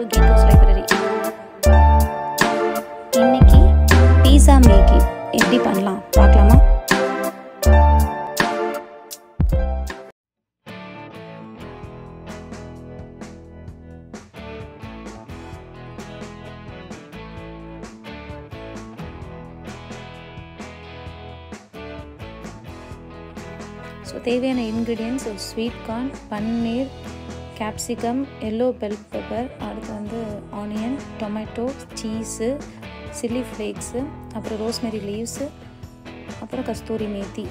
to Geeto's Library. இன்னைக்கு பீஸா making எப்படி பண்ணலாம் பார்க்கலாமா? ஸோ தேவையான ingredients sweet corn, paneer, capsicum, yellow bell pepper, அடுத்து வந்து onion, tomato, cheese, chilli flakes, அப்புறம் ரோஸ்மெரி லீவ்ஸு, அப்புறம் கஸ்தூரி மேத்தி,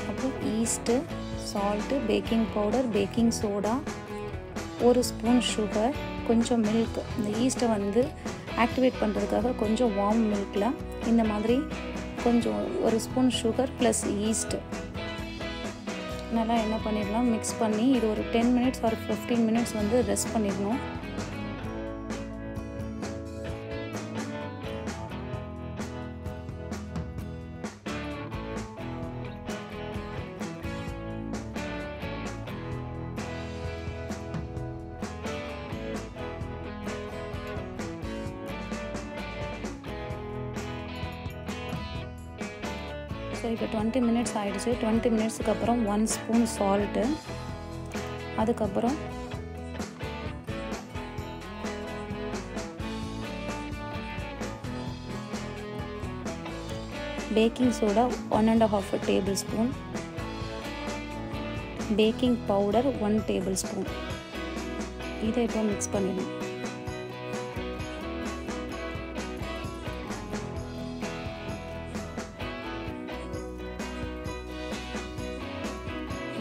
அப்புறம் yeast, salt, baking powder, baking soda, 1 spoon sugar, கொஞ்சம் மில்க். இந்த ஈஸ்ட்டை வந்து ஆக்டிவேட் பண்ணுறதுக்காக கொஞ்சம் வார்ம் மில்கில் இந்த மாதிரி கொஞ்சம் 1 ஸ்பூன் சுகர் ப்ளஸ் ஈஸ்ட்டு நல்லா என்ன பண்ணிடலாம், மிக்ஸ் பண்ணி இது ஒரு 10 மினிட்ஸ் ஆர் 15 மினிட்ஸ் வந்து ரெஸ்ட் பண்ணிடணும். ஸோ இப்போ 20 மினிட்ஸ் ஆகிடுச்சு. 20 மினிட்ஸுக்கு அப்புறம் 1 ஸ்பூன் சால்ட்டு, அதுக்கப்புறம் baking soda 1.5 table spoon, baking powder 1 table spoon. இதை இப்போ மிக்ஸ் பண்ணிடணும்.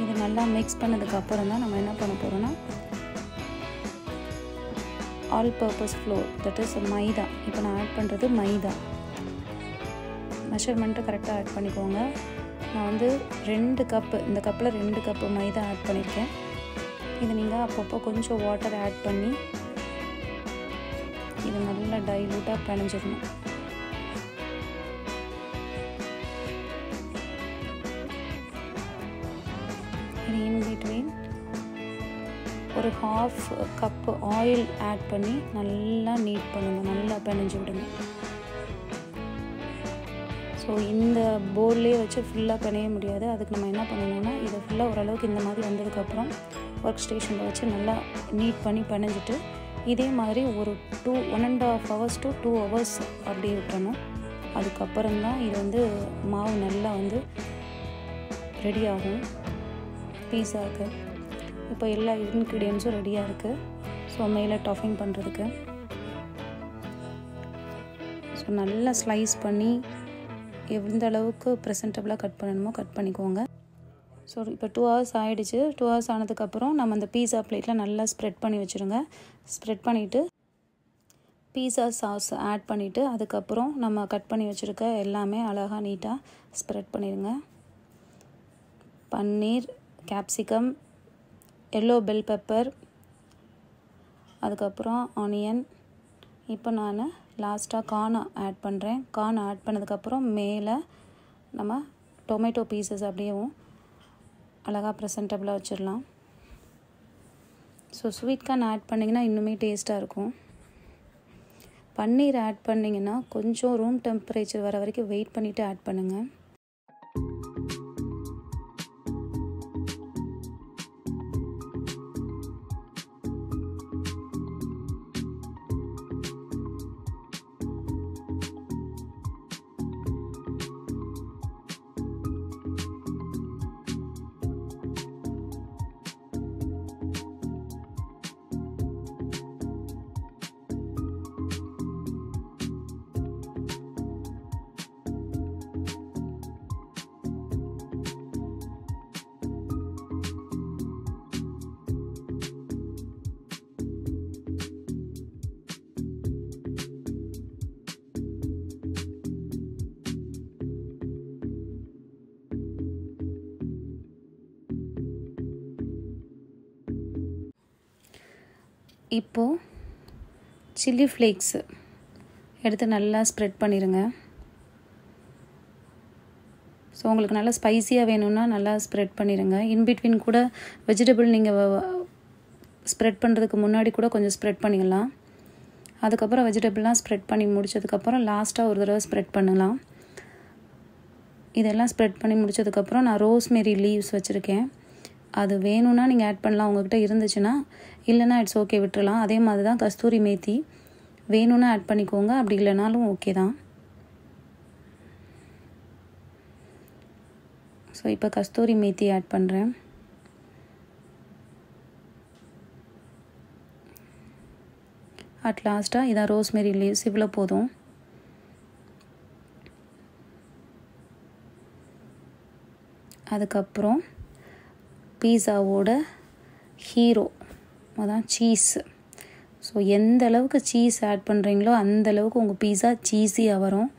இது நல்லா மிக்ஸ் பண்ணதுக்கப்புறம் தான் நம்ம என்ன பண்ண போகிறோன்னா all purpose flour, that is maida. இப்போ நான் ஆட் பண்ணுறது மைதா. மெஷர்மெண்ட்டு கரெக்டாக ஆட் பண்ணிக்கோங்க. நான் வந்து 2 கப்பு, இந்த கப்பில் 2 கப்பு மைதா ஆட் பண்ணியிருக்கேன். இது நீங்கள் அப்பப்போ கொஞ்சம் வாட்டர் ஆட் பண்ணி இது நல்லா டைலூட்டாக பிணைஞ்சிடணும். இன் பிட்வீன் ஒரு 1/2 கப்பு ஆயில் ஆட் பண்ணி நல்லா நீட் பண்ணுங்கள், நல்லா பிணைஞ்சு விடுங்க. ஸோ இந்த போல்லே வச்சு ஃபுல்லாக பிணைய முடியாது. அதுக்கு நம்ம என்ன பண்ணணும்னா இதை ஃபுல்லாக ஓரளவுக்கு இந்த மாதிரி வந்ததுக்கப்புறம் ஒர்க் ஸ்டேஷனில் வச்சு நல்லா நீட் பண்ணி பிணைஞ்சிட்டு இதே மாதிரி ஒரு 1.5 hours to 2 hours அப்படியே விட்டுறணும். அதுக்கப்புறம் தான் இது வந்து மாவு நல்லா வந்து ரெடி ஆகும் பீஸாவுக்கு. இப்போ எல்லா இன்க்ரீடியன்ஸும் ரெடியாக இருக்குது. ஸோ மேலே டாப்பிங் பண்ணுறதுக்கு ஸோ நல்லா ஸ்லைஸ் பண்ணி எந்த அளவுக்கு ப்ரெசன்டபுளாக கட் பண்ணணுமோ கட் பண்ணிக்கோங்க. ஸோ இப்போ 2 hours ஆகிடுச்சு. 2 hours ஆனதுக்கப்புறம் நம்ம அந்த பீஸா பிளேட்டில் நல்லா ஸ்ப்ரெட் பண்ணி வச்சுருங்க. ஸ்ப்ரெட் பண்ணிவிட்டு பீஸா சாஸ் ஆட் பண்ணிவிட்டு அதுக்கப்புறம் நம்ம கட் பண்ணி வச்சுருக்க எல்லாமே அழகாக நீட்டாக ஸ்ப்ரெட் பண்ணிடுங்க. பன்னீர், கேப்சிகம், எல்லோ பெல் பெப்பர், அதுக்கப்புறம் ஆனியன். இப்போ நான் லாஸ்ட்டாக கார்னை ஆட் பண்ணுறேன். கார்னை ஆட் பண்ணதுக்கப்புறம் மேலே நம்ம டொமேட்டோ பீசஸ் அப்படியேவும் அழகாக ப்ரெசன்டபுளாக வச்சிடலாம். ஸோ ஸ்வீட் கார்ன் ஆட் பண்ணிங்கன்னா இன்னுமே டேஸ்ட்டாக இருக்கும். பன்னீர் ஆட் பண்ணிங்கன்னா கொஞ்சம் ரூம் டெம்பரேச்சர் வர வரைக்கும் வெயிட் பண்ணிவிட்டு ஆட் பண்ணுங்கள். இப்போது சில்லி ஃப்ளேக்ஸு எடுத்து நல்லா ஸ்ப்ரெட் பண்ணிடுங்க. ஸோ உங்களுக்கு நல்லா ஸ்பைஸியாக வேணும்னா நல்லா ஸ்ப்ரெட் பண்ணிடுங்க. இன்பிட்வீன் கூட வெஜிடபிள் நீங்கள் ஸ்ப்ரெட் பண்ணுறதுக்கு முன்னாடி கூட கொஞ்சம் ஸ்ப்ரெட் பண்ணிடலாம். அதுக்கப்புறம் வெஜிடபிள்லாம் ஸ்ப்ரெட் பண்ணி முடிச்சதுக்கப்புறம் லாஸ்ட்டாக ஒரு தடவை ஸ்ப்ரெட் பண்ணலாம். இதெல்லாம் ஸ்ப்ரெட் பண்ணி முடிச்சதுக்கப்புறம் நான் ரோஸ்மெரி லீவ்ஸ் வச்சுருக்கேன். அது வேணும்னா நீங்கள் ஆட் பண்ணலாம், உங்கள்கிட்ட இருந்துச்சுன்னா. இல்லைனா இட்ஸ் ஓகே, விட்டுறலாம். அதே மாதிரி தான் கஸ்தூரி மேத்தி வேணும்னா ஆட் பண்ணிக்கோங்க, அப்படி இல்லைனாலும் ஓகே தான். ஸோ இப்போ கஸ்தூரி மேத்தி ஆட் பண்ணுறேன். அட் லாஸ்ட்டாக இதான் ரோஸ்மெரி லீவ்ஸ், இவ்வளோ போதும். அதுக்கப்புறம் பீஸாவோட ஹீரோ அதான் சீஸு. ஸோ எந்த அளவுக்கு சீஸ் ஆட் பண்ணுறீங்களோ அந்தளவுக்கு உங்கள் பீஸா சீஸியாக வரும்.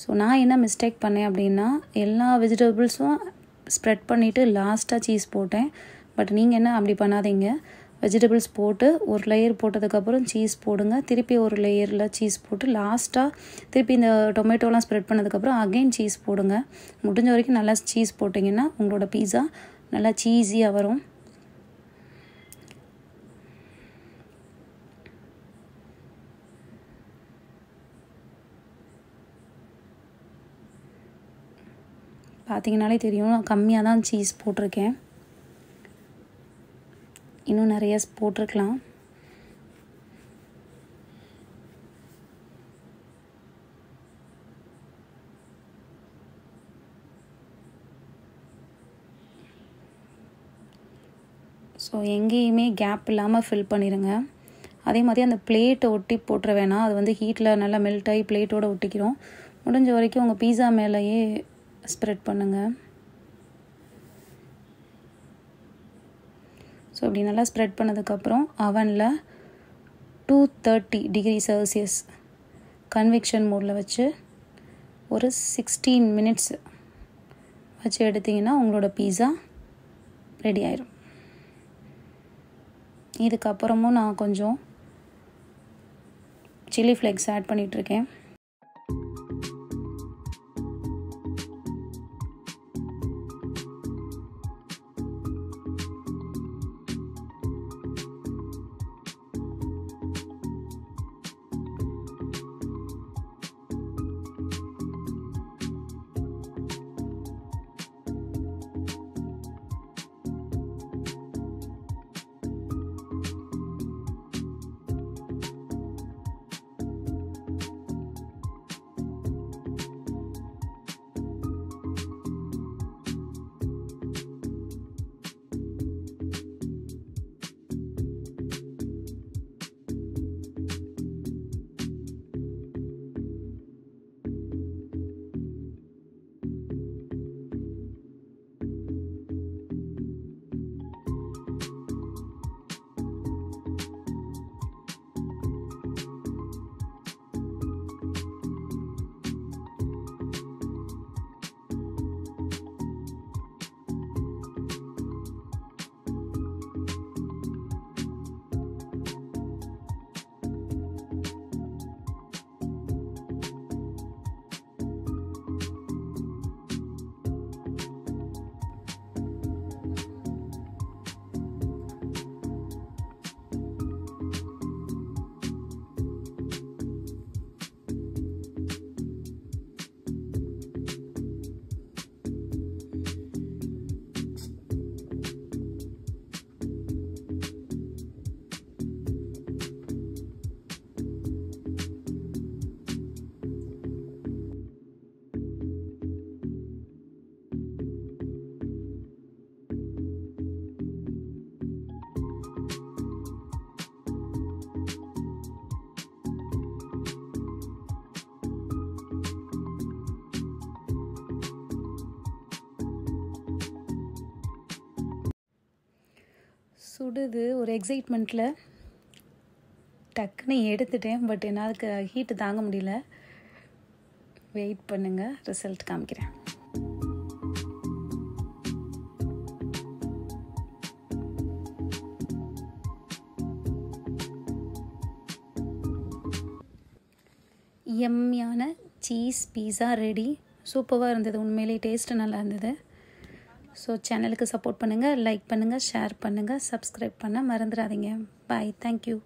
ஸோ நான் என்ன மிஸ்டேக் பண்ணேன் அப்படின்னா, எல்லா வெஜிடபிள்ஸும் ஸ்ப்ரெட் பண்ணிவிட்டு லாஸ்ட்டாக சீஸ் போட்டேன். பட் நீங்கள் என்ன அப்படி பண்ணாதீங்க. வெஜிடபிள்ஸ் போட்டு ஒரு லேயர் போட்டதுக்கப்புறம் சீஸ் போடுங்க, திருப்பி ஒரு லேயரில் சீஸ் போட்டு லாஸ்ட்டாக திருப்பி இந்த டொமேட்டோலாம் ஸ்ப்ரெட் பண்ணதுக்கப்புறம் அகெயின் சீஸ் போடுங்க. முடிஞ்ச வரைக்கும் நல்லா சீஸ் போட்டிங்கன்னா உங்களோட பீஸா நல்லா சீஸியாக வரும். பார்த்தீங்கனாலே தெரியும், நான் கம்மியாக தான் சீஸ் போட்டிருக்கேன். இன்னும் நிறைய போட்டிருக்கலாம். ஸோ எங்கேயுமே கேப் இல்லாமல் ஃபில் பண்ணிடுங்க. அதே மாதிரி அந்த பிளேட்டை ஒட்டி போட்டுற வேணாம், அது வந்து ஹீட்டில் நல்லா மெல்ட் ஆகி பிளேட்டோடு ஒட்டிக்கிறோம். முடிஞ்ச வரைக்கும் உங்கள் பீஸா மேலேயே ஸ்ப்ரெட் பண்ணுங்கள். ஸோ இப்படி நல்லா ஸ்ப்ரெட் பண்ணதுக்கப்புறம் அவனில் 230 டிகிரி செல்சியஸ் கன்வெக்ஷன் மோடில் வச்சு ஒரு 16 மினிட்ஸ் வச்சு எடுத்திங்கன்னா உங்களோட பீஸா ரெடி ஆயிடும். இதுக்கப்புறமும் நான் கொஞ்சம் சில்லி ஃப்ளேக்ஸ் ஆட் பண்ணிகிட்ருக்கேன். சுடுது, ஒரு எக்ஸைட்மெண்ட்டில் டக்குன்னு எடுத்துட்டேன். பட் என்னால் ஹீட்டு தாங்க முடியல. வெயிட் பண்ணுங்கள், ரிசல்ட் காமிக்கிறேன். யம்மியான சீஸ் பீஸா ரெடி. சூப்பராக இருந்தது, உண்மையிலேயே டேஸ்ட்டு நல்லா இருந்தது. ஸோ சேனலுக்கு சப்போர்ட் பண்ணுங்கள், லைக் பண்ணுங்கள், ஷேர் பண்ணுங்கள், சப்ஸ்கிரைப் பண்ண மறந்துடாதீங்க. பாய், தேங்க்யூ.